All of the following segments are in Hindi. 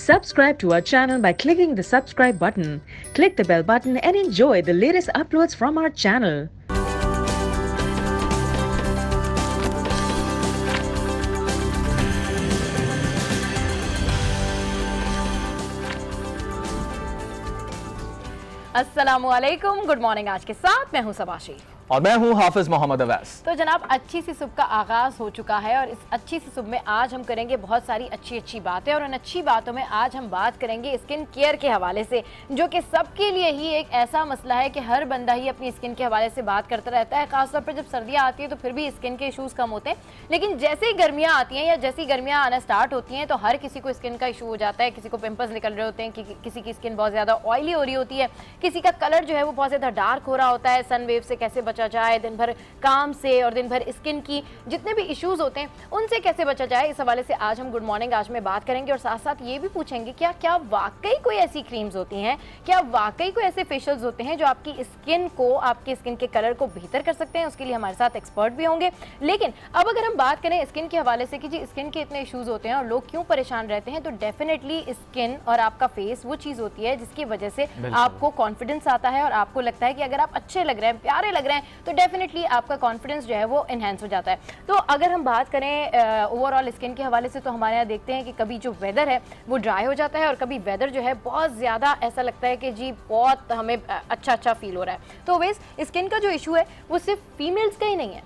Subscribe to our channel by clicking the subscribe button. Click the bell button and enjoy the latest uploads from our channel. अस्सलामुअलैकुम, गुड मॉर्निंग। आज के साथ मैं हूं सबाशी और मैं हूं हाफिज मोहम्मद अवैस। तो जनाब, अच्छी सी सुबह का आगाज़ हो चुका है और इस अच्छी सी सुबह में आज हम करेंगे बहुत सारी अच्छी बातें। और उन अच्छी बातों में आज हम बात करेंगे स्किन केयर के हवाले से, जो कि सबके लिए ही एक ऐसा मसला है कि हर बंदा ही अपनी स्किन के हवाले से बात करता रहता है। खासतौर पर जब सर्दियाँ आती हैं तो फिर भी स्किन के इशूज़ कम होते हैं, लेकिन जैसे ही गर्मियाँ आती हैं या जैसी गर्मियाँ आना स्टार्ट होती हैं तो हर किसी को स्किन का इशू हो जाता है। किसी को पिंपल्स निकल रहे होते हैं, किसी की स्किन बहुत ज़्यादा ऑयली हो रही होती है, किसी का कलर जो है वो बहुत ज़्यादा डार्क हो रहा होता है। सन वेव से कैसे बचा जाए, दिन भर काम से और दिन भर स्किन की जितने भी इश्यूज होते हैं उनसे कैसे बचा जाए, इस हवाले से आज हम गुड मॉर्निंग आज में बात करेंगे। और साथ साथ ये भी पूछेंगे क्या वाकई कोई ऐसी क्रीम्स होती हैं, क्या वाकई कोई ऐसे फेशियल्स होते हैं जो आपकी स्किन को, आपके स्किन के कलर को बेहतर कर सकते हैं। उसके लिए हमारे साथ एक्सपर्ट भी होंगे। लेकिन अब अगर हम बात करें स्किन के हवाले से कि जी स्किन के इतने इश्यूज होते हैं और लोग क्यों परेशान रहते हैं, तो डेफिनेटली स्किन और आपका फेस वो चीज़ होती है जिसकी वजह से आपको कॉन्फिडेंस आता है और आपको लगता है कि अगर आप अच्छे लग रहे हैं, प्यारे लग रहे हैं, तो डेफिनेटली आपका कॉन्फिडेंस जो है वो इनहेंस हो जाता है। तो अगर हम बात करें ओवरऑल स्किन के हवाले से, तो हमारे यहाँ देखते हैं कि कभी जो वेदर है वो ड्राई हो जाता है और कभी वेदर जो है बहुत ज़्यादा ऐसा लगता है कि जी बहुत हमें अच्छा फील हो रहा है। तो वैसे स्किन का जो इशू है वो सिर्फ फीमेल्स का ही नहीं है,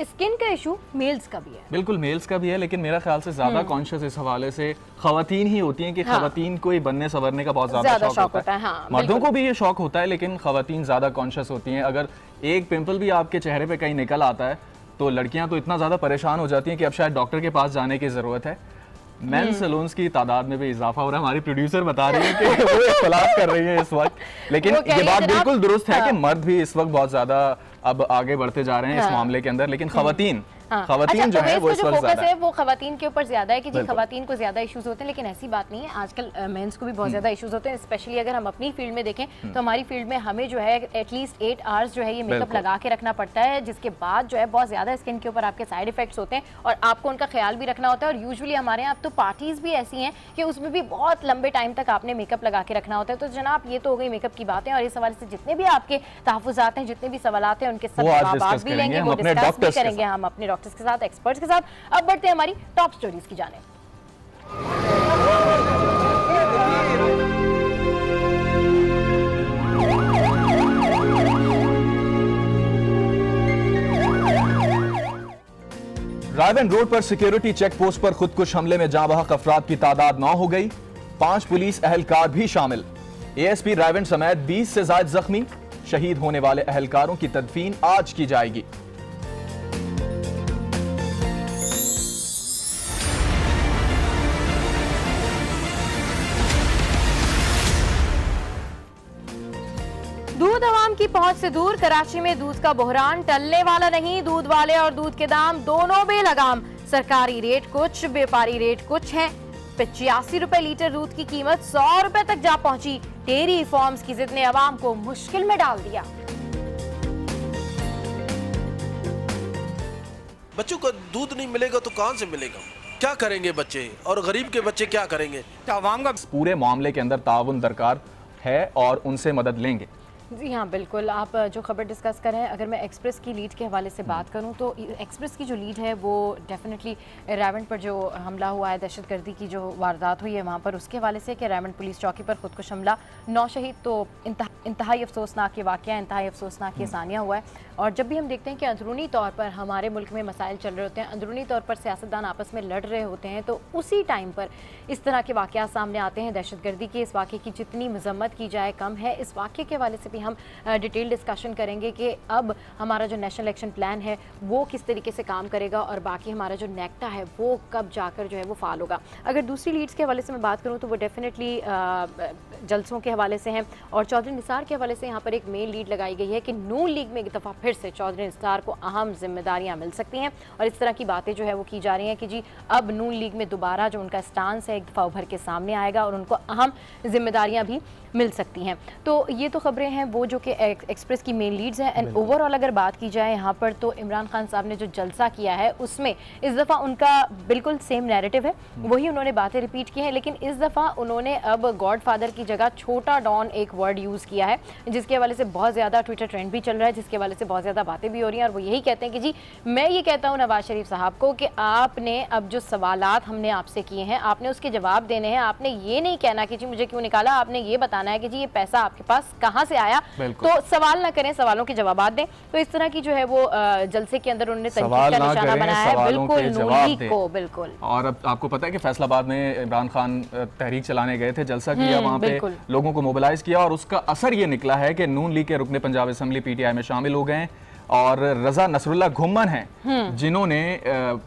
स्किन का इशू मेल्स का भी है। बिल्कुल मेल्स का भी है, लेकिन मेरा ख्याल से ज्यादा कॉन्शियस इस हवाले से खवातीन ही होती हैं कि खवातीन को ही बनने संवरने का बहुत ज्यादा शौक होता है। हाँ, मर्दों को भी ये शौक होता है, लेकिन खवातीन ज्यादा कॉन्शियस होती हैं। अगर एक पिंपल भी आपके चेहरे पे कहीं निकल आता है तो लड़कियां तो इतना ज्यादा परेशान हो जाती हैं कि अब शायद डॉक्टर के पास जाने की जरूरत है। मेन सैलून्स की तादाद में भी इजाफा हो रहा है। हमारी प्रोड्यूसर बता रही है कि वो इख्तलाफ कर रही है इस वक्त, लेकिन ये बात बिल्कुल दुरुस्त है कि मर्द भी इस वक्त बहुत ज्यादा अब आगे बढ़ते जा रहे हैं इस मामले के अंदर, लेकिन खवातीन खवातीन जो है वो इस वक्त ज्यादा है, वो खवातीन के ऊपर ज्यादा है कि जी खवातीन को ज्यादा इश्यूज होते हैं। लेकिन ऐसी बात नहीं है, आजकल मेंस को भी बहुत ज्यादा इश्यूज होते हैं। स्पेशली अगर हम अपनी फील्ड में देखें तो हमारी फील्ड में हमें जो है एटलीस्ट 8 आवर्स जो है ये मेकअप लगा के रखना पड़ता है, जिसके बाद जो है बहुत ज्यादा स्किन के ऊपर आपके साइड इफेक्ट्स होते हैं और आपको उनका ख्याल भी रखना होता है। और यूजुअली हमारे यहाँ तो पार्टीज भी ऐसी हैं कि उसमें भी बहुत लंबे टाइम तक आपने मेकअप लगा के रखना होता है। तो जनाब ये तो हो गई मेकअप की बातें, और इस हवाले से जितने भी आपके तहफ़्फ़ुज़ात हैं, जितने भी सवालात हैं, उनके सब जवाब भी लेंगे, वो डिस्कस भी करेंगे हम अपने डॉक्टर्स के साथ, एक्सपर्ट्स के साथ। अब बढ़ते हैं हमारी टॉप स्टोरीज की जाने। रायबन रोड पर सिक्योरिटी चेक पोस्ट पर खुदकुश हमले में जाँ बहक अफराद की तादाद 9 हो गई। 5 पुलिस अहलकार भी शामिल। एएसपी रायबन समेत 20 से ज्यादा जख्मी। शहीद होने वाले अहलकारों की तदफीन आज की जाएगी। दूध आवाम की पहुंच से दूर, कराची में दूध का बहरान टलने वाला नहीं। दूध वाले और दूध के दाम दोनों बेलगाम। सरकारी रेट कुछ, व्यापारी रेट कुछ है। 85 रुपए लीटर दूध की कीमत 100 रुपए तक जा पहुंची। डेयरी फॉर्म्स की जिद ने आवाम को मुश्किल में डाल दिया। बच्चों को दूध नहीं मिलेगा तो कहां से मिलेगा? क्या करेंगे बच्चे, और गरीब के बच्चे क्या करेंगे? आवाम का पूरे मामले के अंदर ताउन दरकार है और उनसे मदद लेंगे। जी हाँ, बिल्कुल। आप जो खबर डिस्कस कर रहे हैं, अगर मैं एक्सप्रेस की लीड के हवाले से बात करूं तो एक्सप्रेस की जो लीड है वो डेफिनेटली रायबन पर जो हमला हुआ है, दहशतगर्दी की जो वारदात हुई है वहाँ पर, उसके हवाले से कि रायबन पुलिस चौकी पर खुदकुश हमला, 9 शहीद। तो इंतहाई अफसोसनाक ये वाक़या, इंतहाई अफसोसनाक ये सानिया हुआ है। और जब भी हम देखते हैं कि अंदरूनी तौर पर हमारे मुल्क में मसाइल चल रहे होते हैं, अंदरूनी तौर पर सियासतदान आपस में लड़ रहे होते हैं, तो उसी टाइम पर इस तरह के वाक़यात सामने आते हैं दहशतगर्दी के। इस वाक़े की जितनी मजम्मत की जाए कम है। इस वाक़े के हवाले से भी हम डिटेल डिस्कशन करेंगे कि अब हमारा जो नेशनल एक्शन प्लान है वो किस तरीके से काम करेगा और बाकी हमारा जो नेक्टा है वो कब जाकर जो है वो फाल होगा। अगर दूसरी लीड्स के हवाले से मैं बात करूँ तो वो डेफिनेटली जलसों के हवाले से हैं। और चौधरी निसार के हवाले से यहाँ पर एक मेन लीड लगाई गई है कि नून लीग में एक दफ़ा फिर से चौधरी निसार को अहम जिम्मेदारियाँ मिल सकती हैं। और इस तरह की बातें जो है वो की जा रही हैं कि जी अब नून लीग में दोबारा जो उनका स्टांस है एक दफ़ा उभर के सामने आएगा और उनको अहम जिम्मेदारियाँ भी मिल सकती हैं। तो ये तो खबरें हैं हैं वो जो कि एक्सप्रेस की मेन लीड्स हैं। एंड ओवरऑल अगर बात की जाए यहाँ पर तो इमरान खान साहब ने जो जलसा किया है उसमें इस दफ़ा उनका बिल्कुल सेम नैरेटिव है, वही उन्होंने बातें रिपीट की हैं, लेकिन इस दफ़ा उन्होंने अब गॉडफादर की जगह छोटा डॉन एक वर्ड यूज़ किया है, जिसके हवाले से बहुत ज़्यादा ट्विटर ट्रेंड भी चल रहा है, जिसके हवाले से बहुत ज़्यादा बातें भी हो रही हैं। और वो यही कहते हैं कि जी मैं ये कहता हूँ नवाज शरीफ साहब को कि आपने अब जो सवालात हमने आपसे किए हैं आपने उसके जवाब देने हैं। आपने ये नहीं कहना कि जी मुझे क्यों निकाला, आपने ये बताना है कि जी ये पैसा आपके पास कहाँ से आया। तो सवाल ना करें, सवालों के जवाब दें। तो इस तरह की जो है वो जलसे के अंदर उन्होंने तनकीद का निशाना बनाया है बिल्कुल नून लीग को। बिल्कुल। और अब आपको पता है कि फैसलाबाद में इमरान खान तहरीक चलाने गए थे, जलसा किया, वहाँ पे लोगों को मोबिलाइज किया और उसका असर ये निकला है कि नून लीग के रुकने पंजाब असेंबली पीटीआई में शामिल हो गए और रजा नसरुल्लाह घुम्मन हैं जिन्होंने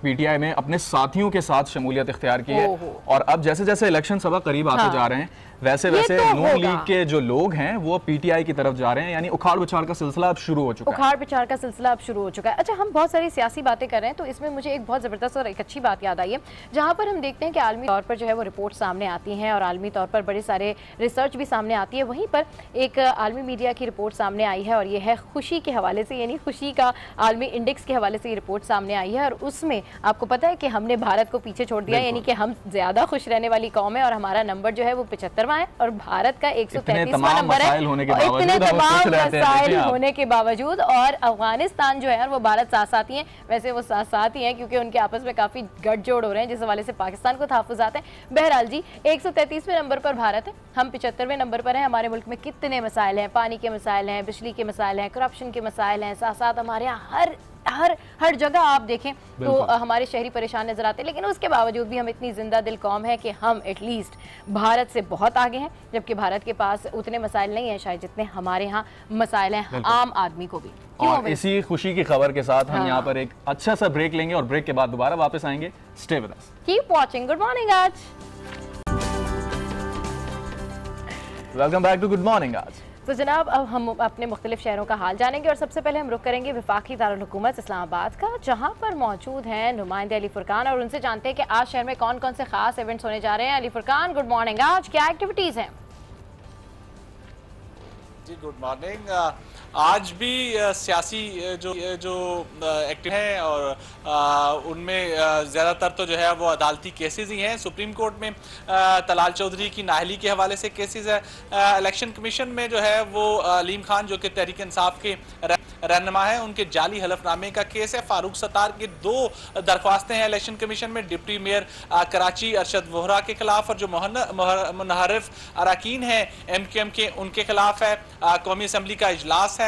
पीटीआई में अपने साथियों के साथ शमूलियत इख्तियार की है। और अब जैसे जैसे इलेक्शन सभा करीब आते जा रहे हैं वैसे वैसे तो नून लीग के जो लोग हैं वो पीटीआई की तरफ जा रहे हैं, यानी उखाड़ पिछाड़ का सिलसिला अब शुरू हो चुका है। उखाड़ पिछाड़ का सिलसिला अब शुरू हो चुका है। अच्छा, हम बहुत सारी सियासी बातें कर रहे हैं तो इसमें मुझे एक बहुत ज़बरदस्त और एक अच्छी बात याद आई है, जहाँ पर हम देखते हैं कि आलमी तौर पर जो है वो रिपोर्ट सामने आती हैं और आलमी तौर पर बड़े सारे रिसर्च भी सामने आती है। वहीं पर एक आलमी मीडिया की रिपोर्ट सामने आई है और ये है खुशी के हवाले से, यानी खुशी का आलमी इंडेक्स के हवाले से ये रिपोर्ट सामने आई है। और उसमें आपको पता है कि हमने भारत को पीछे छोड़ दिया, यानी कि हम ज़्यादा खुश रहने वाली कौम है और हमारा नंबर जो है वो 75वां है और भारत का 133वां नंबर है। इतने तमाम मसाइल होने के बावजूद और अफगानिस्तान जो है वो भारत साथ साथ ही है। वैसे वो साथ साथ ही है क्योंकि उनके आपस में काफी गठजोड़ हो रहे हैं जिस हवाले से पाकिस्तान को तहफ्फुज़ात हैं। बहरहाल जी 133वें नंबर पर भारत है, हम 75वें नंबर पर हैं। हमारे मुल्क में कितने मसाइल हैं, पानी के मसाइल हैं, बिजली के मसाइल हैं, करप्शन के मसाइल हैं, साथ साथ हमारे यहाँ हर जगह आप देखें तो हमारे शहरी परेशान नजर आते हैं, लेकिन उसके बावजूद भी हम इतनी जिंदा दिल कौम है कि हम एटलीस्ट भारत से बहुत आगे हैं, जबकि भारत के पास उतने मसाइल नहीं है शायद जितने हमारे यहाँ मसाइल हैं आम आदमी को भी। और इसी खुशी की खबर के साथ हम यहाँ पर एक अच्छा सा ब्रेक लेंगे और ब्रेक के बाद दोबारा वापस आएंगे। Stay with us, keep watching good morning Aaj. Welcome back to good morning Aaj. तो जनाब अब हम अपने मुख्तलिफ शहरों का हाल जानेंगे और सबसे पहले हम रुख करेंगे वफाकी दारुल हुकूमत इस्लामाबाद का, जहां पर मौजूद हैं नुमाइंदे अली फुरकान और उनसे जानते हैं कि आज शहर में कौन कौन से खास इवेंट्स होने जा रहे हैं। अली फुरकान गुड मॉर्निंग, आज क्या एक्टिविटीज़ हैं? जी गुड मॉर्निंग। आज भी सियासी जो एक्टिव हैं और उनमें ज़्यादातर तो जो है वो अदालती केसेस ही हैं। सुप्रीम कोर्ट में तलाल चौधरी की नाहली के हवाले से केसेस है। इलेक्शन कमीशन में जो है वो अलीम खान जो कि तहरीक इंसाफ के रहनुमा है उनके जाली हलफनामे का केस है। फारूक सत्तार की 2 दरख्वास्तें हैं इलेक्शन कमीशन में, डिप्टी मेयर कराची अरशद वोहरा के खिलाफ और जो मुनहरिफ अरकान हैं MQM के उनके खिलाफ है। कौमी असम्बली का इजलास है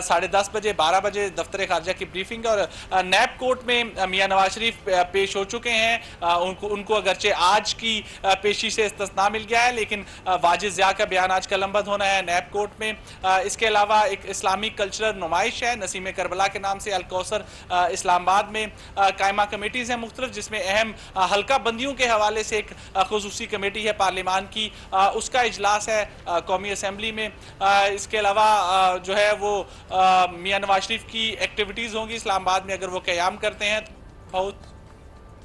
10:30 बजे 12 बजे दफ्तर खारजा की ब्रीफिंग और नैब कोर्ट में मियां नवाज शरीफ पेश हो चुके हैं। उनको अगरचे आज की पेशी से इस्तिस्ना मिल गया है, लेकिन वाजिद ज़िया का बयान आज कलमबंद होना है नैब कोर्ट में। इसके अलावा एक इस्लामिक कल्चरल नुमाइश है नसीम करबला के नाम से अलकौसर इस्लामाबाद में कायमा कमेटीज़ हैं मुख्तलिफ, जिसमें अहम हल्का बंदियों के हवाले से एक खुसूसी कमेटी है पार्लियामान की, उसका इजलास है कौमी असम्बली में। इसके अलावा जो है वो मियां नवाज शरीफ की एक्टिविटीज़ होंगी इस्लामाबाद में अगर वो क़याम करते हैं तो बहुत।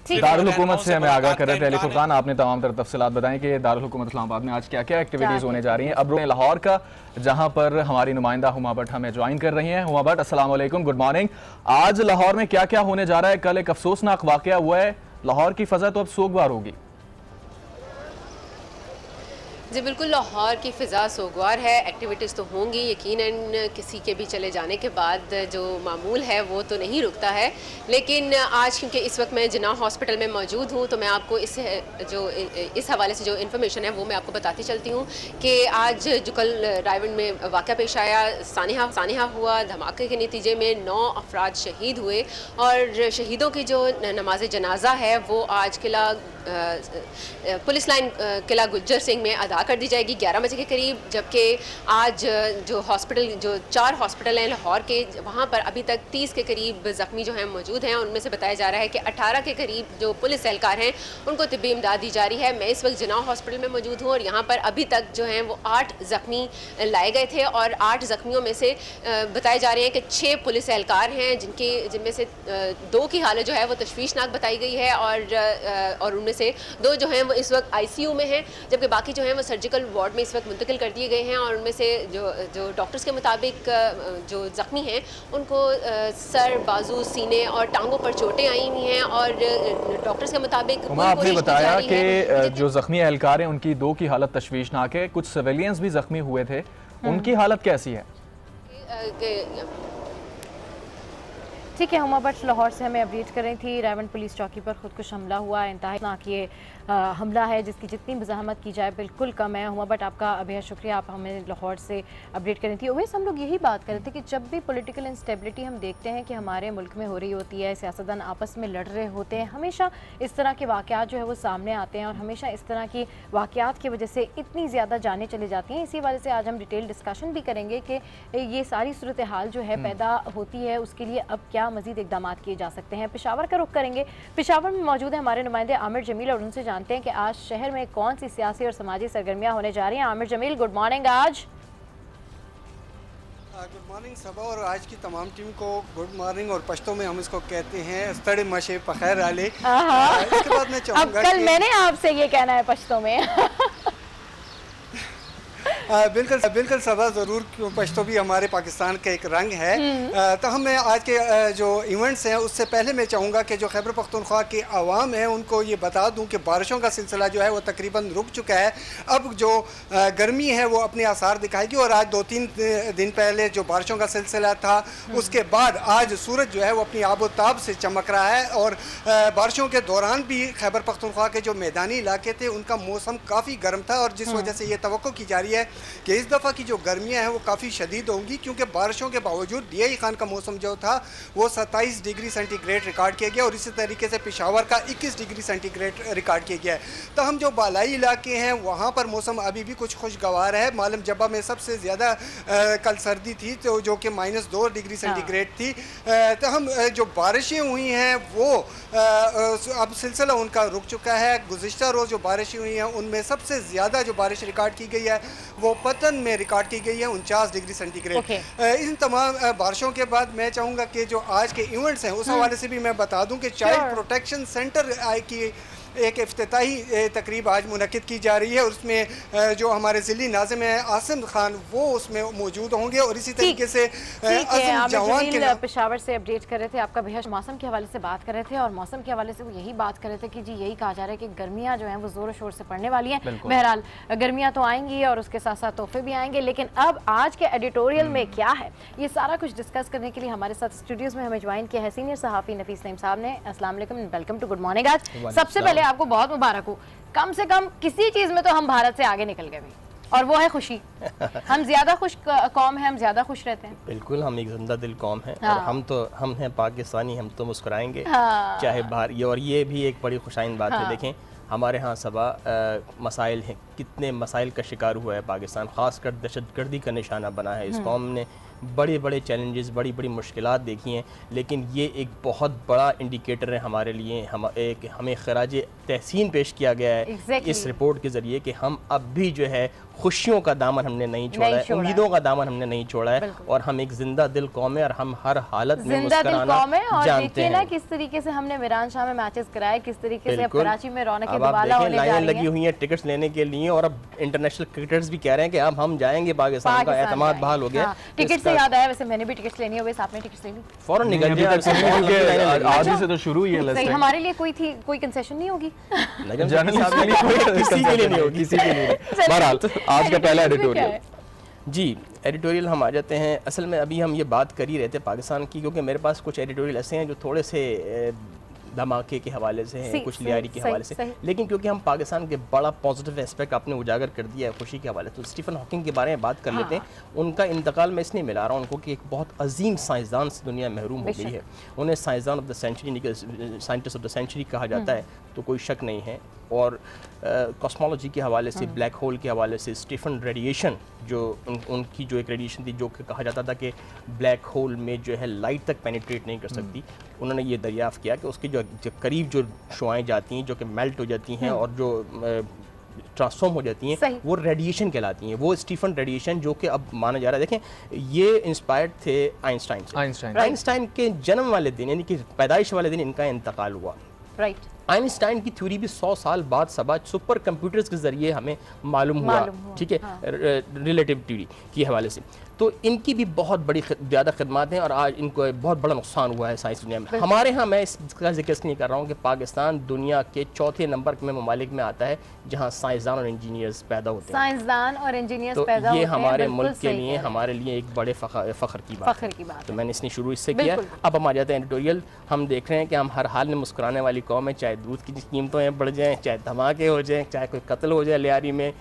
दारुल हुकूमत से हमें आगाह कर रहे थे अली फुरकान, आपने तमाम तरह तफसीलात बताएं कि दारुल हुकूमत इस्लामाबाद में आज क्या क्या एक्टिविटीज़ होने जा रही हैं। अब लाहौर का जहां पर हमारी नुमाइंदा हुमा भट्ट हमें ज्वाइन कर रही हैं। हुमा भट्ट अस्सलाम वालेकुम, गुड मॉर्निंग। आज लाहौर में क्या क्या होने जा रहा है? कल एक अफसोसनाक वाकया हुआ है, लाहौर की फ़ज़ा तो अब सोगवार होगी। जी बिल्कुल, लाहौर की फ़िज़ा सोगवार है। एक्टिविटीज़ तो होंगी, यकीनन किसी के भी चले जाने के बाद जो मामूल है वो तो नहीं रुकता है, लेकिन आज क्योंकि इस वक्त मैं जिन्ना हॉस्पिटल में मौजूद हूँ तो मैं आपको इस हवाले से जो इन्फॉर्मेशन है वो मैं आपको बताती चलती हूँ कि आज जो कल रायवंड में वाक़या पेश आया, सानिहा हुआ, धमाके के नतीजे में 9 अफराद शहीद हुए और शहीदों की जो नमाज जनाजा है वो आज किला पुलिस लाइन किला गुज्जर सिंह में अदा कर दी जाएगी 11 बजे के करीब। जबकि आज जो 4 हॉस्पिटल हैं लाहौर के, वहाँ पर अभी तक 30 के करीब ज़ख्मी जो हैं मौजूद हैं। उनमें से बताया जा रहा है कि 18 के करीब जो पुलिस एहलकार हैं उनको तिब्बी इमदाद दी जा रही है। मैं इस वक्त जिन्ना हॉस्पिटल में मौजूद हूँ और यहाँ पर अभी तक जो हैं वो 8 ज़ख्मी लाए गए थे और 8 ज़ख्मियों में से बताए जा रहे हैं कि 6 पुलिस एहलकार हैं जिनमें से 2 की हालत जो है वो तशवीशनाक बताई गई है और उनमें से 2 जो हैं वो इस वक्त ICU में हैं, जबकि बाकी जो हैं वो सर्जिकल वार्ड में इस वक्त मुंतकिल कर दिए गए हैं। और उनमें से जो डॉक्टर्स के मुताबिक जो ज़ख्मी हैं उनको सर, बाजू, सीने और टांगों पर चोटें आई हुई हैं। और डॉक्टर्स के मुताबिक आपने बताया कि जो ज़ख्मी एहलकार हैं उनकी 2 की हालत तशवीशनाक है, कुछ सिविलियंस भी ज़ख्मी हुए थे, उनकी हालत कैसी है? ठीक है, हुमा बख्श लाहौर से हमें अपडेट कर रही थी। रायवंड पुलिस चौकी पर खुदकुश हमला हुआ, इंतहाई ये हमला है जिसकी जितनी मज़ाहमत की जाए बिल्कुल कम है। हुमा बट आपका बेहद शुक्रिया, आप हमें लाहौर से अपडेट कर रही थी। ओवैस, हम लोग यही बात कर रहे थे कि जब भी पॉलिटिकल इंस्टेबिलिटी हम देखते हैं कि हमारे मुल्क में हो रही होती है, सियासतदान आपस में लड़ रहे होते हैं, हमेशा इस तरह के वाक़यात जो है वो सामने आते हैं और हमेशा इस तरह की वाक़यात की वजह से इतनी ज़्यादा जानें चली जाती हैं। इसी वजह से आज हम डिटेल डिस्कशन भी करेंगे कि ये सारी सूरत हाल जो है पैदा होती है, उसके लिए अब क्या मज़ीद इक़दाम किए जा सकते हैं। पेशावर का रुख करेंगे। पेशावर में मौजूद है हमारे नुमाइंदे आमिर जमील और उनसे जानते हैं कि आज शहर में कौन सी सियासी और समाजी सरगर्मियां होने जा रही हैं। Aamir Jamil, good morning. आज गुड मॉर्निंग सबा और आज की तमाम टीम को गुड मॉर्निंग। और पश्तो में हम इसको कहते हैं स्तड़े मशे पखैर आले। इसके बाद मैं चाहूँगा, अब कल मैंने आपसे ये कहना है पश्तो में। बिल्कुल सबा ज़रूर, पश्तो भी हमारे पाकिस्तान का एक रंग है। तो हम आज के जो इवेंट्स हैं उससे पहले मैं चाहूँगा कि जो खैबर पख्तूनख्वा की आवाम है उनको ये बता दूँ कि बारिशों का सिलसिला जो है वो तकरीबन रुक चुका है। अब जो गर्मी है वो अपने आसार दिखाएगी और आज 2-3 दिन पहले जो बारिशों का सिलसिला था उसके बाद आज सूरज जो है वो अपनी आबोताब से चमक रहा है। और बारिशों के दौरान भी खैबर पख्तूनख्वा के जो मैदानी इलाके थे उनका मौसम काफ़ी गर्म था और जिस वजह से ये तवक्को की जा रही है कि इस दफ़ा की जो गर्मियां हैं वो काफ़ी शदीद होंगी, क्योंकि बारिशों के बावजूद DI खान का मौसम जो था वो 27 डिग्री सेंटीग्रेड रिकॉर्ड किया गया और इसी तरीके से पेशावर का 21 डिग्री सेंटीग्रेड रिकॉर्ड किया गया है। तो हम जो बालाई इलाके हैं वहाँ पर मौसम अभी भी कुछ खुशगवार है। मालम जब्बा में सबसे ज़्यादा कल सर्दी थी तो जो कि -2 डिग्री सेंटीग्रेड थी। तो हम जो बारिशें हुई हैं वो अब सिलसिला उनका रुक चुका है। गुज़िश्ता रोज़ जो बारिशें हुई हैं उनमें सबसे ज़्यादा जो बारिश रिकॉर्ड की गई है वो पतन में रिकॉर्ड की गई है 49 डिग्री सेंटीग्रेड। इन तमाम बारिशों के बाद मैं चाहूँगा कि जो आज के इवेंट्स हैं उस हवाले से भी मैं बता दूं कि चाइल्ड प्रोटेक्शन सेंटर की एक इफ्तिताही तकरीब आज मुनक्किद की जा रही है। उसमें जो हमारे ज़िली नाज़िम है आसिम खान वो उसमें मौजूद होंगे और इसी तरीके से जवान के पेशावर से अपडेट कर रहे थे। आपका बेहद मौसम के हवाले से बात कर रहे थे और मौसम के हवाले से वो यही बात कर रहे थे कि जी यही कहा जा रहा है कि गर्मियाँ जो हैं वो ज़ोर शोर से पड़ने वाली हैं। बहरहाल गर्मियाँ तो आएंगी और उसके साथ साथ तोहफे भी आएंगे, लेकिन अब आज के एडिटोरियल में क्या है ये सारा कुछ डिस्कस करने के लिए हमारे साथ स्टूडियोज़ में हमें ज्वाइन किया है सीनियर सहाफ़ी नफीस नईम साहब ने। अस्सलाम वालेकुम, वेलकम टू गुड मॉर्निंग। आज सबसे पहले आपको बहुत मुबारक हो, कम से कम किसी चीज में तो हम भारत से आगे निकल गए भी, और वो है खुशी। हम ज्यादा खुश कौम है, हम ज्यादा खुश रहते हैं। बिल्कुल, हम एक जिंदा दिल कौम है। और हम हैं पाकिस्तानी, हम तो मुस्कुराएंगे चाहे बाहर। और ये भी एक बड़ी खुशाइन बात है। देखें हमारे यहाँ सबा मसाइल हैं, कितने मसाइल का शिकार हुआ है पाकिस्तान, ख़ासकर दहशतगर्दी का निशाना बना है। इस कौम ने बड़े बड़े चैलेंजेस, बड़ी बड़ी मुश्किलात देखी हैं, लेकिन ये एक बहुत बड़ा इंडिकेटर है हमारे लिए। हमें खराज तहसीन पेश किया गया है इस रिपोर्ट के ज़रिए कि हम अब भी जो है खुशियों का दामन हमने नहीं छोड़ा है, उम्मीदों का दामन हमने नहीं छोड़ा है और हम एक जिंदा दिल कौम है और हम हर हालत में मुस्कुराना जानते हैं। किस तरीके से हमने मीरान शाह में मैचेस कराए, किस तरीके से अब कराची में रौनक दुबाला होने जा रही है। लगी हुई है टिकट्स लेने के लिए और अब इंटरनेशनल क्रिकेटर्स भी कह रहे हैं कि अब हम जाएंगे, पाकिस्तान का एतमाद बहाल हो गया। टिकट से याद आया, वैसे मैंने भी टिकट्स लेनी है, वैसे आपने टिकट्स ले ली? फौरन निकल गए, आज से तो शुरू ही है। हमारे लिए कोई कंसेशन नहीं होगी? किसी के लिए नहीं होगी, किसी के लिए। बहरहाल आज का पहला एडिटोरियल जी, एडिटोरियल हम आ जाते हैं। असल में अभी हम ये बात कर ही रहे थे पाकिस्तान की, क्योंकि मेरे पास कुछ एडिटोरियल ऐसे हैं जो थोड़े से धमाके के हवाले से हैं, कुछ लियारी के हवाले से, लेकिन क्योंकि हम पाकिस्तान के बड़ा पॉजिटिव एस्पेक्ट आपने उजागर कर दिया है खुशी के हवाले, तो स्टीफन हॉकिंग के बारे में बात कर लेते हैं। उनका इंतकाल मैं इसलिए मिला रहा हूँ उनको कि एक बहुत अजीम साइंसदान से दुनिया महरूम हो गई है। उन्हें साइंसदान of the century, scientist of the century कहा जाता है, तो कोई शक नहीं है। और कॉस्मोलॉजी के हवाले से, ब्लैक होल के हवाले से, स्टीफन रेडिएशन जो उनकी जो एक रेडिएशन थी जो कि कहा जाता था कि ब्लैक होल में जो है लाइट तक पेनिट्रेट नहीं कर सकती, उन्होंने ये दरियाफ़्त किया कि उसकी जो करीब जो शुआएँ जाती हैं जो कि मेल्ट हो जाती हैं और जो ट्रांसफॉर्म हो जाती हैं वो रेडिएशन कहलाती हैं। वो स्टीफन रेडिएशन जो कि अब माना जा रहा है, देखें ये इंस्पायर्ड थे आइंस्टाइन से। आइंस्टाइन के जन्म वाले दिन यानी कि पैदाइश वाले दिन इनका इंतकाल हुआ। राइट। आइंस्टाइन की थ्योरी भी 100 साल बाद सबा सुपर कंप्यूटर्स के जरिए हमें मालूम हुआ, ठीक है, रिलेटिविटी के हवाले से। तो इनकी भी बहुत बड़ी ज़्यादा खिदमत हैं और आज इनको बहुत बड़ा नुकसान हुआ है साइंस दुनिया में। हमारे यहाँ मैं इसका जिक्र इसलिए कर रहा हूँ कि पाकिस्तान दुनिया के चौथे नंबर में ममालिक में आता है जहाँ साइंसदान और इंजीनियर्स पैदा होते हैं। साइंसदान और इंजीनियर्स तो पैदा होते हैं, ये हमारे मुल्क के लिए, हमारे लिए एक बड़े फ़ख्र की बात है। तो मैंने इसने शुरू इससे किया। अब हम आ जाते हैं एडिटोरियल। हम देख रहे हैं कि हम हर हाल में मुस्कुराने वाली कौम है, चाहे दूध की कीमतें बढ़ जाएँ, चाहे धमाके हो जाएँ, चाहे कोई कत्ल हो जाए लियारी में,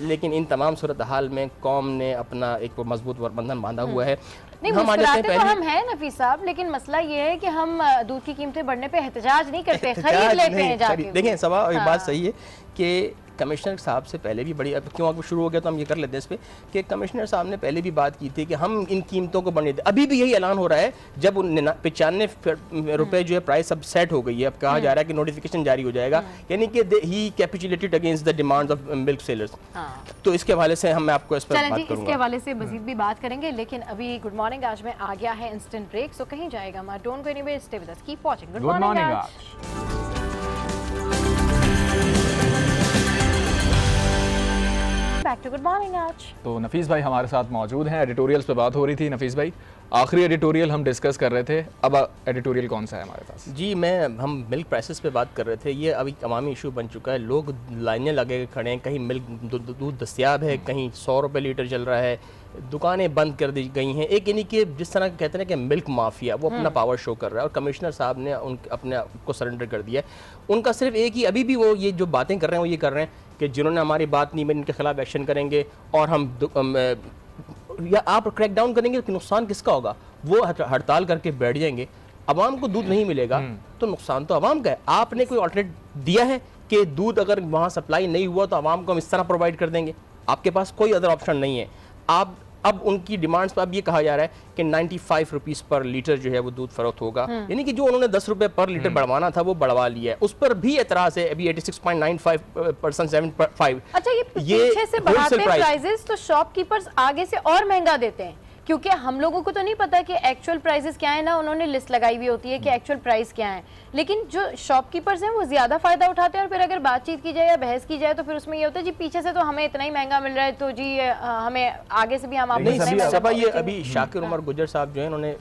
लेकिन इन तमाम सूरत हाल में कौम ने अपना एक मजबूत बंधन बांधा हुआ है। नहीं, मुस्कुराते तो हम हैं नफीस साहब, लेकिन मसला ये है कि हम दूध की कीमतें बढ़ने पे एहतजाज नहीं करते, खरीद लेते हैं जाके। देखें सबा, एक बात सही है कि कमिश्नर साहब से पहले भी बड़ी, अब क्यों आपको शुरू हो गया तो हम ये कर लेते हैं इस पर, कि कमिश्नर साहब ने पहले भी बात की थी कि हम इन कीमतों को बढ़ने दें। अभी भी यही ऐलान हो रहा है, जब 95 रुपए जो है प्राइस अब सेट हो गई है, अब कहा जा रहा है कि नोटिफिकेशन जारी हो जाएगा, यानी कि he capitulated against the demands of milk sellers. तो इसके हवाले से हम आपको इस पर बात करूंगा, इसके हवाले से मजीद भी बात करेंगे, लेकिन अभी गुड मॉर्निंग आज में आ गया है इंस्टेंट ब्रेक, सो कहीं जाएगा मत, don't go anywhere, stay with us, keep watching good morning आज। Back to good morning Aaj. तो नफीस भाई हमारे साथ मौजूद हैं, एडिटोरियल्स पे बात हो रही थी। नफीस भाई, आखिरी एडिटोरियल हम डिस्कस कर रहे थे, अब एडिटोरियल कौन सा है हमारे पास? जी, हम मिल्क प्राइसेस पे बात कर रहे थे। ये अभी अवामी इशू बन चुका है, लोग लाइनें लगे खड़े हैं, कहीं मिल्क दूध दस्तियाब है, कहीं 100 रुपये लीटर चल रहा है, दुकानें बंद कर दी गई हैं। एक यानी कि जिस तरह कहते हैं कि मिल्क माफिया वो अपना पावर शो कर रहा है, और कमिश्नर साहब ने अपने आप को सरेंडर कर दिया है। उनका सिर्फ एक ही, अभी भी वो ये जो बातें कर रहे हैं वो ये कर रहे हैं कि जिन्होंने हमारी बात नहीं मानी इनके खिलाफ एक्शन करेंगे, और हम या आप क्रैक डाउन करेंगे तो नुकसान किसका होगा? वो हड़ताल करके बैठ जाएंगे, अवाम को दूध नहीं मिलेगा तो नुकसान तो अवाम का है। आपने कोई ऑल्टरनेट दिया है कि दूध अगर वहाँ सप्लाई नहीं हुआ तो अवाम को हम इस तरह प्रोवाइड कर देंगे? आपके पास कोई अदर ऑप्शन नहीं है। आप अब उनकी डिमांड्स पर अब ये कहा जा रहा है कि 95 रुपीज़ पर लीटर जो है वो दूध फरोख्त होगा, यानी कि जो उन्होंने 10 रुपये पर लीटर बढ़वाना था वो बढ़वा लिया है। उस पर भी एतराज़ है, अभी 86.95% 75। अच्छा, ये पीछे से बढ़ाते हैं प्राइसेस तो शॉपकीपर्स आगे से और महंगा देते हैं, क्योंकि हम लोगों को तो नहीं पता कि एक्चुअल प्राइसेस क्या है ना, उन्होंने लिस्ट लगाई हुई होती है कि एक्चुअल प्राइस क्या है, लेकिन जो शॉपकीपर्स हैं वो ज्यादा फायदा उठाते हैं। और फिर अगर बातचीत की जाए या बहस की जाए तो फिर उसमें ये होता है जी पीछे से तो हमें इतना ही महंगा मिल रहा है, तो जी हमें आगे से भी हम आपको। ये अभी शाकिर उमर गुजर साहब जो है उन्होंने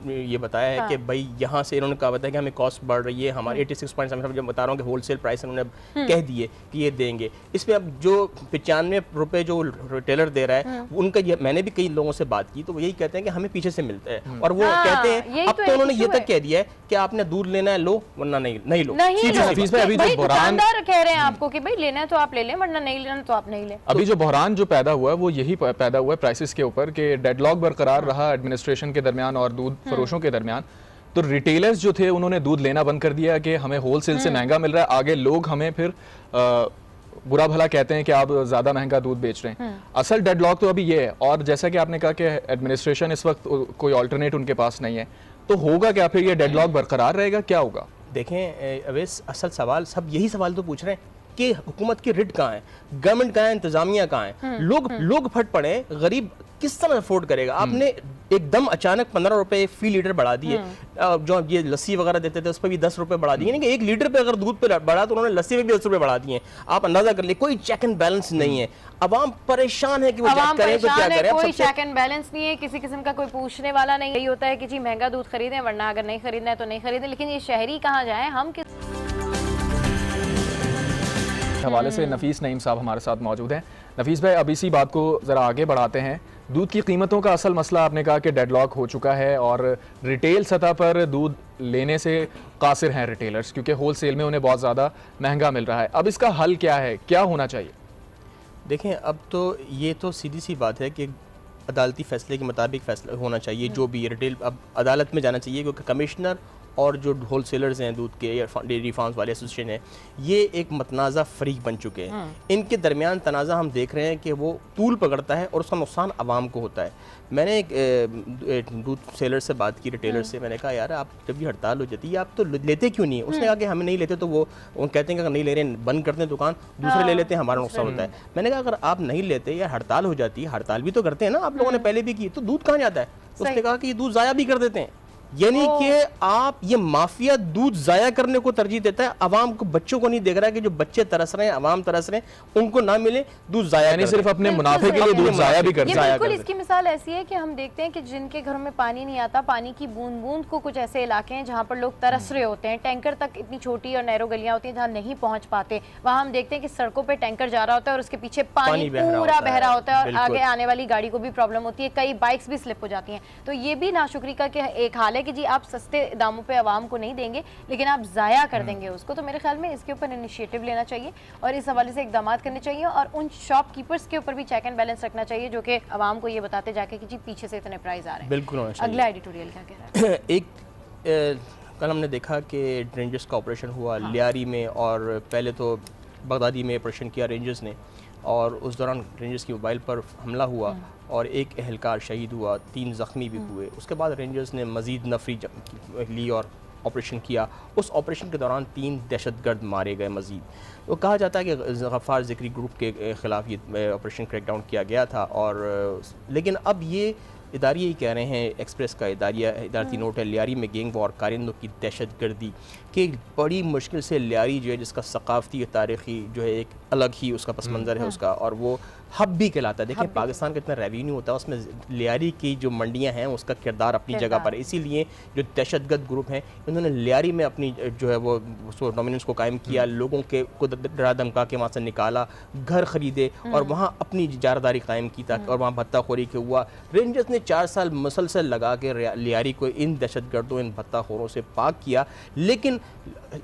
ये बताया है कि भाई यहाँ से इन्होंने कहा बताया कि हमें कॉस्ट बढ़ रही है, हमारे 86.7 जब बता रहा हूँ कि होलसेल प्राइस उन्होंने कह दिए कि ये देंगे। इसमें अब जो 95 रुपए जो रिटेलर दे रहा है उनका, ये मैंने भी कई लोगों से बात की तो वो यही कहते हैं कि हमें पीछे से मिलता है, और वो कहते हैं अब तो उन्होंने ये तक कह दिया है कि आपने दूध लेना है लो, वरना नहीं लो। दुकानदार कह रहे हैं आपको कि भाई लेना है तो आप ले लें, वरना नहीं लेना तो आप नहीं लें। अभी जो बहरान जो पैदा हुआ है वो यही पैदा हुआ है प्राइसेस के ऊपर, कि डेडलॉक बरकरार रहा एडमिनिस्ट्रेशन के दरमियान और दूध फरोशों के दरमियान। तो रिटेलर्स जो थे उन्होंने दूध लेना बंद कर दिया कि हमें होलसेल से महंगा मिल रहा है, आगे लोग हमें फिर बुरा भला कहते हैं कि आप ज्यादा महंगा दूध बेच रहे हैं। असल डेडलॉक तो अभी ये है, और जैसा कि आपने कहा कि एडमिनिस्ट्रेशन इस वक्त कोई ऑल्टरनेट उनके पास नहीं है, तो होगा क्या फिर? ये डेडलॉक बरकरार रहेगा, क्या होगा? देखें अवैस, असल सवाल सब यही सवाल तो पूछ रहे हैं कि हुकूमत की रिट कहाँ है, गवर्नमेंट कहाँ है, इंतजामिया कहाँ है? लोग फट पड़े, गरीब किस तरह अफोर्ड करेगा? आपने एकदम अचानक 15 रुपए फी लीटर बढ़ा दिए, जो ये लस्सी वगैरह देते थे उस पर भी 10 रुपए बढ़ा दिए, यानी कि 1 लीटर पे अगर दूध पे बढ़ा तो उन्होंने लस्सी पे भी 10 रुपए बढ़ा दिए। आप अंदाजा कर ले, कोई चेक एंड बैलेंस नहीं है, अवाम परेशान है कि वो क्या करें तो क्या करें। कोई चेक एंड बैलेंस नहीं है, किसी किस्म का कोई पूछने वाला नहीं। यही होता है कि जी महंगा दूध खरीदें, वरना अगर नहीं खरीदना है तो नहीं खरीदें। लेकिन ये शहरी कहाँ जाए, हम किस हवाले से नफीस नईम साहब हमारे साथ मौजूद हैं। नफीस भाई, अब इसी बात को ज़रा आगे बढ़ाते हैं। दूध की कीमतों का असल मसला आपने कहा कि डेडलॉक हो चुका है, और रिटेल सतह पर दूध लेने से कासिर हैं रिटेलर्स, क्योंकि होलसेल में उन्हें बहुत ज़्यादा महंगा मिल रहा है। अब इसका हल क्या है, क्या होना चाहिए? देखें, अब तो ये तो सीधी सी बात है कि अदालती फैसले के मुताबिक फैसला होना चाहिए। जो भी रिटेल अब अदालत में जाना चाहिए, क्योंकि कमिश्नर और जो होलसेलर्स हैं दूध के या डेयरी फार्म्स वाले एसोसिएशन है, ये एक मतनाज़ा फरीक बन चुके हैं। इनके दरमियान तनाज़ा हम देख रहे हैं कि वो तूल पकड़ता है और उसका नुकसान आवाम को होता है। मैंने एक दूध सेलर से बात की, रिटेलर से, मैंने कहा यार आप जब भी हड़ताल हो जाती है आप तो लेते क्यों नहीं है? उसने कहा कि हमें नहीं लेते, तो वो कहते हैं कि अगर नहीं ले रहे बंद करते हैं दुकान, दूसरे ले लेते हैं, हमारा नुकसान होता है। मैंने कहा अगर आप नहीं लेते या हड़ताल हो जाती है, हड़ताल भी तो करते हैं ना आप लोगों ने पहले भी की, तो दूध कहाँ जाता है? उसने कहा कि ये दूध ज़ाया भी कर देते हैं। यानी कि आप ये माफिया दूध जाया करने को तरजीह देता है, आवाम को, बच्चों को नहीं देख रहा है कि जो बच्चे तरस रहे हैं, आवाम तरस रहे हैं, उनको ना मिले, दूध जाया, यानी सिर्फ अपने मुनाफे के लिए दूध जाया भी करता है। बिल्कुल इसकी मिसाल ऐसी है कि हम देखते हैं कि जिनके घरों में पानी नहीं आता, पानी की बूंद बूंद को, कुछ ऐसे इलाके हैं जहाँ पर लोग तरस रहे होते हैं, टैंकर तक इतनी छोटी और नैरो गलियां होती हैं जहाँ नहीं पहुंच पाते, वहाँ हम देखते हैं कि सड़कों पर टैंकर जा रहा होता है और उसके पीछे पानी पूरा बह रहा होता है और आगे आने वाली गाड़ी को भी प्रॉब्लम होती है, कई बाइक्स भी स्लिप हो जाती हैं। तो ये भी नाशुक्री का एक हाल है कि जी आप सस्ते दामों पे आवाम को नहीं देंगे लेकिन आप जाया कर देंगे उसको। तो मेरे ख्याल में इसके ऊपर इनिशिएटिव लेना चाहिए और इस हवाले से इकदाम करने चाहिए और उन शॉपकीपर्स के ऊपर भी चेक एंड बैलेंस रखना चाहिए जो कि आवाम को ये बताते जाके कि जी पीछे से इतने प्राइस आ रहे हैं। बिल्कुल। अगला एडिटोरियल क्या कह रहा है? एक कल हमने देखा कि रेंजर्स का ऑपरेशन हुआ लियारी में, और पहले तो बगदादी में ऑपरेशन किया रेंजर्स ने, और उस दौरान रेंजर्स की मोबाइल पर हमला हुआ और एक एहलकार शहीद हुआ, 3 ज़ख्मी भी हुए। उसके बाद रेंजर्स ने मज़ीद नफरी ली और ऑपरेशन किया। उस ऑपरेशन के दौरान 3 दहशतगर्द मारे गए मज़ीद। वो कहा जाता है कि गफ्फार ज़िक्री ग्रुप के ख़िलाफ़ ये ऑपरेशन क्रैकडाउन किया गया था, और लेकिन अब ये इदारे ही कह रहे हैं, एक्सप्रेस का इदारती नोट है, लियारी में गैंग वॉर, कारिंदों की दहशतगर्दी कि बड़ी मुश्किल से लियारी जो है, जिसका सकाफ़ती तारीख़ी जो है एक अलग ही उसका पस मंज़र है उसका, और वो हब भी कहलाता है। देखिए पाकिस्तान का इतना रेवेन्यू होता है, उसमें लियारी की जो मंडियां हैं उसका किरदार अपनी जगह पर है। इसीलिए जो दहशतगर्द ग्रुप हैं इन्होंने लियारी में अपनी जो है वो डोमिनेंस को कायम किया, लोगों के को डरा धमका के वहाँ से निकाला, घर ख़रीदे और वहाँ अपनी जारदारी कायम की तक, और वहाँ भत्ताखोरी के हुआ। रेंजर्स ने 4 साल मुसलसल लगा के लियारी को इन दहशतगर्दों, इन भत्ताखोरों से पाक किया। लेकिन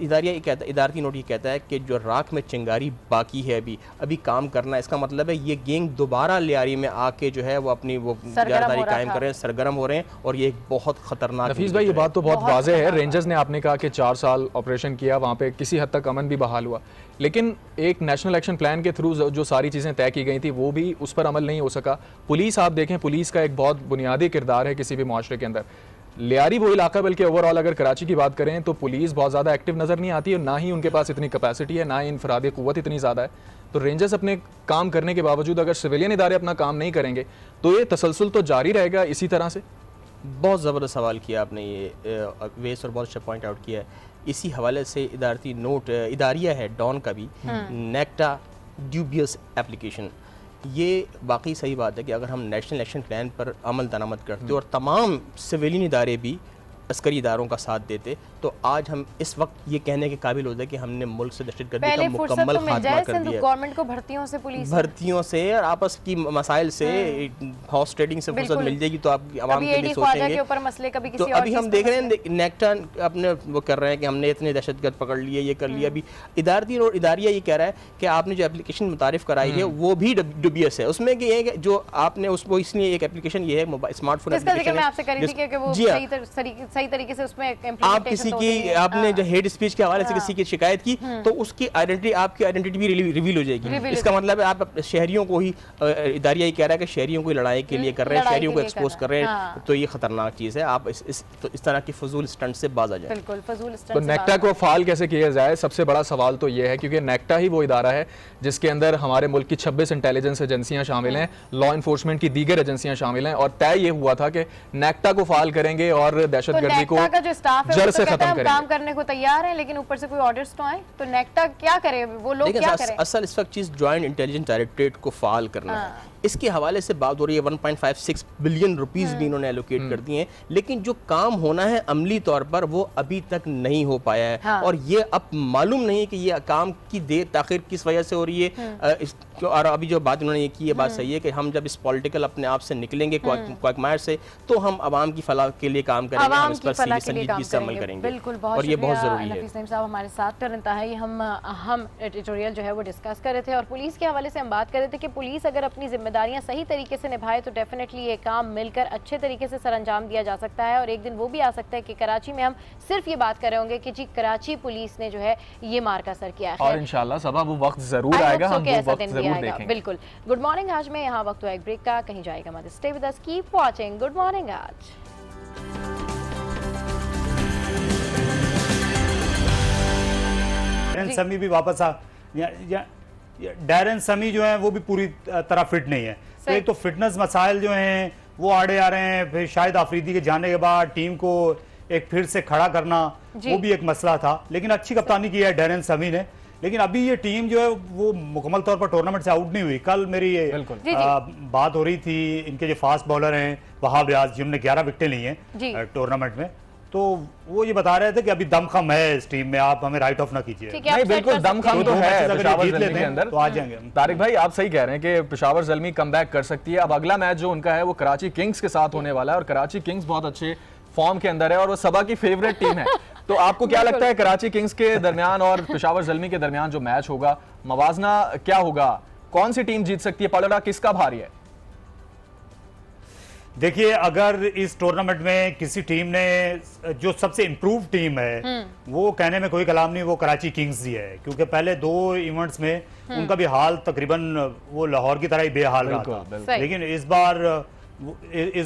इदारती नोट ये कहता है कि जो राख में चिंगारी बाकी है, अभी काम करना है। इसका मतलब है ये गैंग दोबारा लियारी में आके जो है वो अपनी वो जारदारी कायम कर रहे हैं, सरगर्म हो रहे हैं, और ये एक बहुत खतरनाक। नफीस भाई ये बात तो बहुत वाज़ेह है, रेंजर्स ने आपने कहा कि 4 साल ऑपरेशन किया, वहाँ पे किसी हद तक अमन भी बहाल हुआ, लेकिन एक नेशनल एक्शन प्लान के थ्रू जो सारी चीज़ें तय की गई थी वो भी उस पर अमल नहीं हो सका। पुलिस आप देखें, पुलिस का एक बहुत बुनियादी किरदार है किसी भी माशरे के अंदर। लियारी वो इलाका, बल्कि ओवरऑल अगर कराची की बात करें तो पुलिस बहुत ज़्यादा एक्टिव नज़र नहीं आती है, ना ही उनके पास इतनी कैपेसिटी है, ना ही इनफरादी क़ुव्वत इतनी ज़्यादा है। तो रेंजर्स अपने काम करने के बावजूद अगर सिविलियन इदारे अपना काम नहीं करेंगे तो ये तसलसल तो जारी रहेगा इसी तरह से। बहुत ज़बरदस्त सवाल किया आपने, ये वेस और बहुत अच्छा पॉइंट आउट किया है। इसी हवाले से इदारती नोट इदारिया है डॉन का भी, नेक्टा ड्यूबियस एप्लीकेशन, ये वाकई सही बात है कि अगर हम नेशनल एक्शन प्लान पर अमल दरामद करते और तमाम सिविलियन इदारे भी अस्करी इदारों का साथ देते तो आज हम इस वक्त ये कहने के काबिल होते कि हमने मुल्क से दहशतगर्दी का मुकम्मल खात्मा कर दिया। गवर्नमेंट को भर्तियों से, पुलिस भर्तियों से और आपस की मसाइल से, हॉर्स ट्रेडिंग से फुर्सत मिल जाएगी तो आप आवाम के लिए सोचेंगे। तो अभी हम देख रहे हैं नेक्टा अपने वो कर रहे हैं कि हमने इतने दहशतगर्द पकड़ लिए, ये कर लिया। अभी इदारिया ये कह रहा है कि आपने जो एप्लीकेशन मुतारिफ कराई है वो भी डुबियस है, उसमें कि ये जो आपने उसको इसलिए एक एप्लीकेशन ये है स्मार्टफोन सही तरीके से उसमें आप किसी की आपने जो हेड स्पीच के हवाले से किसी की शिकायत की तो उसकी आइडेंटिटी, आपकी आइडेंटिटी भी रिवील हो जाएगी। इसका मतलब है आप शहरियों को ही, इदारिया ये कह रहा है कि शहरियों को लड़ाई के लिए कर रहे हैं, शहरियों को एक्सपोज कर रहे हैं, तो ये खतरनाक चीज़ है। आप इस तरह की फजूल स्टंट से बाज आ जाए। बिल्कुल फजूल स्टंट। तो नेक्टा को फाल कैसे किया जाए, सबसे बड़ा सवाल तो ये है, क्योंकि नेक्टा ही वो इदारा है जिसके अंदर हमारे मुल्क की 26 इंटेलिजेंस एजेंसियां शामिल हैं, लॉ इन्फोर्समेंट की दीगर एजेंसियां शामिल हैं, और तय ये हुआ था कि नेक्टा को फाल करेंगे और दहशतगर्दी को जड़ से खत्म करेंगे। काम करने को तैयार है, लेकिन ऊपर से कोई ऑर्डर्स तो आए तो नेक्टा क्या करे, वो लोग क्या करें? असल इस वक्त चीज ज्वाइंट इंटेलिजेंस डायरेक्टरेट को फाल करना है। इसके हवाले से बात हो रही है, 1.56 बिलियन रुपीस भी इन्होंने एलोकेट कर दिए हैं, लेकिन जो काम होना है अमली तौर पर वो अभी तक नहीं हो पाया है। हाँ। और ये अब मालूम नहीं है कि ये काम की देर ताखिर किस वजह से हो रही है। और अभी जो बात उन्होंने ये की है, बात सही है कि हम जब इस पॉलिटिकल अपने आप से निकलेंगे क्वागमायर से, तो हम आवाम की फलाह के लिए काम करेंगे, हम इस पर संजीदगी से अमल करेंगे। बिल्कुल, और ये बहुत जरूरी है। नफीस नईम साहब हमारे साथ रहता है, ये हम एडिटोरियल जो है वो डिस्कस कर रहे थे, और पुलिस के हवाले से हम बात कर रहे थे कि पुलिस अगर अपनी जिम्मेदारियां सही तरीके से निभाए तो डेफिनेटली ये काम मिलकर अच्छे तरीके से सरअंजाम दिया जा सकता है। और एक दिन वो भी आ सकता है कि कराची में हम सिर्फ ये बात कर रहे होंगे कि जी कराची पुलिस ने जो है ये मार्का सर किया है, और इंशाल्लाह सबा वो वक्त जरूर आएगा, हम वो वक्त जरूर देखेंगे। बिल्कुल। गुड मॉर्निंग आज में यहाँ वक्त हुआ एक ब्रेक का, कहीं जाएगा मत, stay with us, keep watching good morning आज। समी भी वापस आ, डैरन समी जो है वो भी पूरी तरह फिट नहीं है, तो एक तो फिटनेस मसाइल जो हैं वो आड़े आ रहे हैं, फिर शाहिद आफरीदी के जाने के बाद टीम को एक फिर से खड़ा करना वो भी एक मसला था, लेकिन अच्छी कप्तानी की है डैरेन समी ने। लेकिन अभी ये टीम जो है वो मुकम्मल तौर पर टूर्नामेंट से आउट नहीं हुई। कल मेरी ये बात हो रही थी, इनके जो फास्ट बॉलर हैं वहाब रियाज जिन्होंने 11 विकेटें ली हैं टूर्नामेंट में, तो वो ये बता रहे थे कि अभी दमखम है इस टीम में, आप हमें राइट ऑफ ना कीजिए। नहीं बिल्कुल दमखम तो है पेशावर ज़ल्मी के अंदर, तो आ जाएंगे। तारिक भाई आप सही कह रहे हैं कि पेशावर ज़ल्मी कमबैक कर सकती है। अब अगला मैच जो उनका है वो कराची किंग्स के साथ होने वाला है और कराची किंग्स बहुत अच्छे फॉर्म के अंदर है और वो सबा की फेवरेट टीम है। तो आपको क्या लगता है कराची किंग्स के दरमियान और पेशावर ज़ल्मी के दरमियान जो मैच होगा, मवाजना क्या होगा, कौन सी टीम जीत सकती है, पलड़ा किसका भारी है? देखिए, अगर इस टूर्नामेंट में किसी टीम ने जो सबसे इंप्रूव टीम है वो कहने में कोई कलाम नहीं, वो कराची किंग्स ही है, क्योंकि पहले 2 इवेंट्स में उनका भी हाल तकरीबन वो लाहौर की तरह ही बेहाल रहा था। लेकिन इस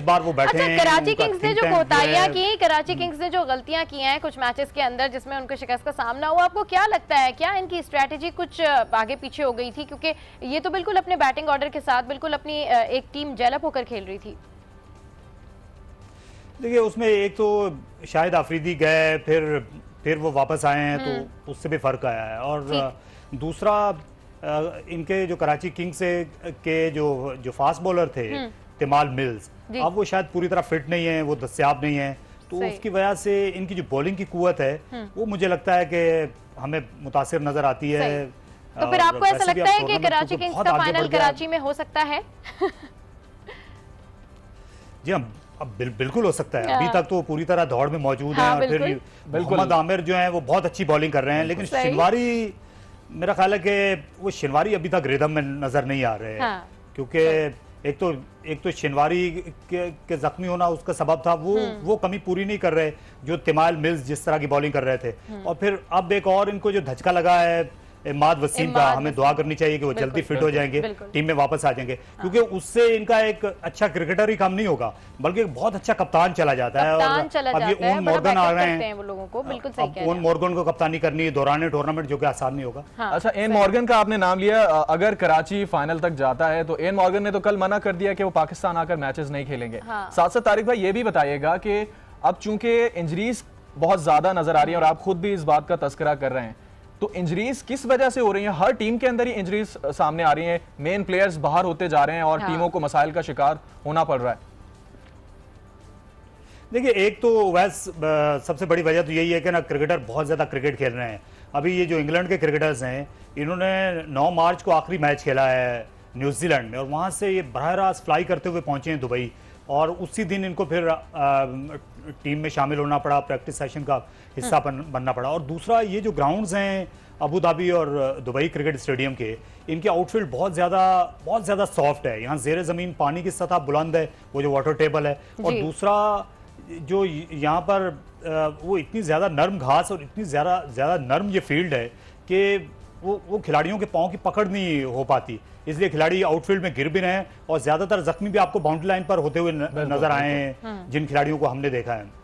बार वो बैठे हैं। कराची किंग्स ने जो कोताहियां की, कराची किंग्स ने जो गलतियां की हैं कुछ मैचेस के अंदर जिसमें उनको शिकस्त का सामना हुआ, आपको क्या लगता है क्या इनकी स्ट्रेटेजी कुछ आगे पीछे हो गई थी? क्योंकि ये तो बिल्कुल अपने बैटिंग ऑर्डर के साथ बिल्कुल अपनी एक टीम जेलअप होकर खेल रही थी। देखिए, उसमें एक तो शाहिद आफरीदी गए, फिर वो वापस आए हैं, तो उससे भी फर्क आया है। और दूसरा इनके जो कराची किंग्स के जो फास्ट बॉलर थे तिमाल मिल्स, अब वो शायद पूरी तरह फिट नहीं है, वो दस्तियाब नहीं है, तो उसकी वजह से इनकी जो बॉलिंग की कुव्वत है वो मुझे लगता है कि हमें मुतासिर नजर आती है। तो फिर आपको ऐसा लगता है कि कराची किंग्स का फाइनल कराची में हो सकता है? जी हाँ, अब बिल्कुल हो सकता है। अभी तक तो पूरी तरह दौड़ में मौजूद हैं और फिर मोहम्मद आमिर जो हैं वो बहुत अच्छी बॉलिंग कर रहे हैं, लेकिन शिनवारी, मेरा ख्याल है कि वो शिनवारी अभी तक रिदम में नजर नहीं आ रहे हैं, क्योंकि एक तो शिनवारी के जख्मी होना उसका सबब था, वो कमी पूरी नहीं कर रहे जो तिमाल मिल्स जिस तरह की बॉलिंग कर रहे थे। और फिर अब एक और इनको जो धचका लगा है इमाद वसीम का, हमें दुआ करनी चाहिए कि वो जल्दी फिट हो जाएंगे, टीम में वापस आ जाएंगे, क्योंकि उससे इनका एक अच्छा क्रिकेटर ही कम नहीं होगा बल्कि एक बहुत अच्छा कप्तान चला जाता है। और अब ये ओन मॉर्गन आ रहे हैं, ओन मॉर्गन को कप्तानी करनी है दौरान टूर्नामेंट, जो कि आसान नहीं होगा। अच्छा, एन मॉर्गन का आपने नाम लिया, अगर कराची फाइनल तक जाता है तो एन मॉर्गन ने तो कल मना कर दिया कि वो पाकिस्तान आकर मैचेस नहीं खेलेंगे। साथ साथ तारिक भाई ये भी बताइएगा कि अब चूंकि इंजरीज बहुत ज्यादा नजर आ रही है और आप खुद भी इस बात का तस्करा कर रहे हैं, तो इंजरीज किस वजह से हो रही हैं? हर टीम के अंदर ही इंजरीज सामने आ रही हैं, मेन प्लेयर्स बाहर होते जा रहे हैं और टीमों को मसाइल का शिकार होना पड़ रहा है। देखिए, एक तो वैसे सबसे बड़ी वजह तो यही है कि ना क्रिकेटर बहुत ज़्यादा क्रिकेट खेल रहे हैं। अभी ये जो इंग्लैंड के क्रिकेटर्स हैं, इन्होंने 9 मार्च को आखिरी मैच खेला है न्यूजीलैंड में और वहाँ से ये बराह रास्त फ्लाई करते हुए पहुँचे हैं दुबई, और उसी दिन इनको फिर टीम में शामिल होना पड़ा, प्रैक्टिस सेशन का हिस्सा बनना पड़ा। और दूसरा, ये जो ग्राउंड्स हैं अबू धाबी और दुबई क्रिकेट स्टेडियम के, इनके आउटफील्ड बहुत ज़्यादा सॉफ्ट है। यहाँ ज़ेरे ज़मीन पानी की सतह बुलंद है, वो जो वाटर टेबल है, और दूसरा जो यहाँ पर वो इतनी ज़्यादा नरम घास और इतनी ज़्यादा नरम ये फील्ड है कि वो खिलाड़ियों के पाँव की पकड़ नहीं हो पाती, इसलिए खिलाड़ी आउटफील्ड में गिर भी रहे हैं और ज्यादातर जख्मी भी आपको बाउंड्री लाइन पर होते हुए नजर आए हैं जिन खिलाड़ियों को हमने देखा है।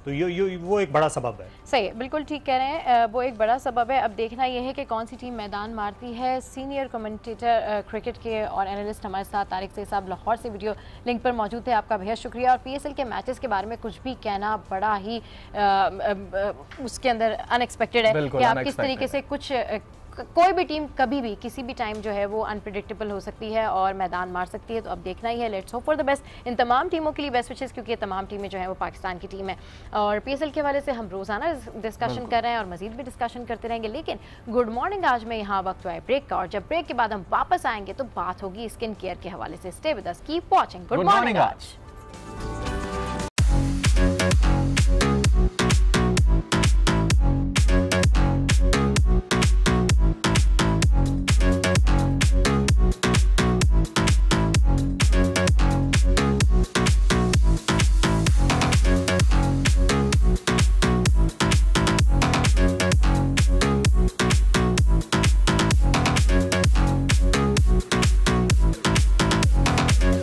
तो ये वो एक बड़ा सबब है। सही है, बिल्कुल ठीक कह रहे हैं, वो एक बड़ा सबब है। अब देखना यह है कि कौन सी टीम मैदान मारती है। सीनियर कमेंटेटर क्रिकेट के और एनालिस्ट हमारे साथ तारिक सईद साहब लाहौर से वीडियो लिंक पर मौजूद थे, आपका बेहद शुक्रिया। और पीएसएल के मैचेस के बारे में कुछ भी कहना बड़ा ही उसके अंदर अनएक्सपेक्टेड है कि आप किस तरीके से कोई भी टीम कभी भी किसी भी टाइम जो है वो अनप्रिडिक्टेबल हो सकती है और मैदान मार सकती है। तो अब देखना ही है, let's hope for the best. इन तमाम टीमों के लिए बेस्ट विशेस, क्योंकि ये तमाम टीमें जो है वो पाकिस्तान की टीम है। और पीएसएल के हवाले से हम रोजाना डिस्कशन कर रहे हैं और मजीद भी डिस्कशन करते रहेंगे, लेकिन गुड मॉर्निंग आज में यहाँ वक्त हुआ है ब्रेक का, और जब ब्रेक के बाद हम वापस आएंगे तो बात होगी स्किन केयर के हवाले से। Stay with us, keep watching good morning आज।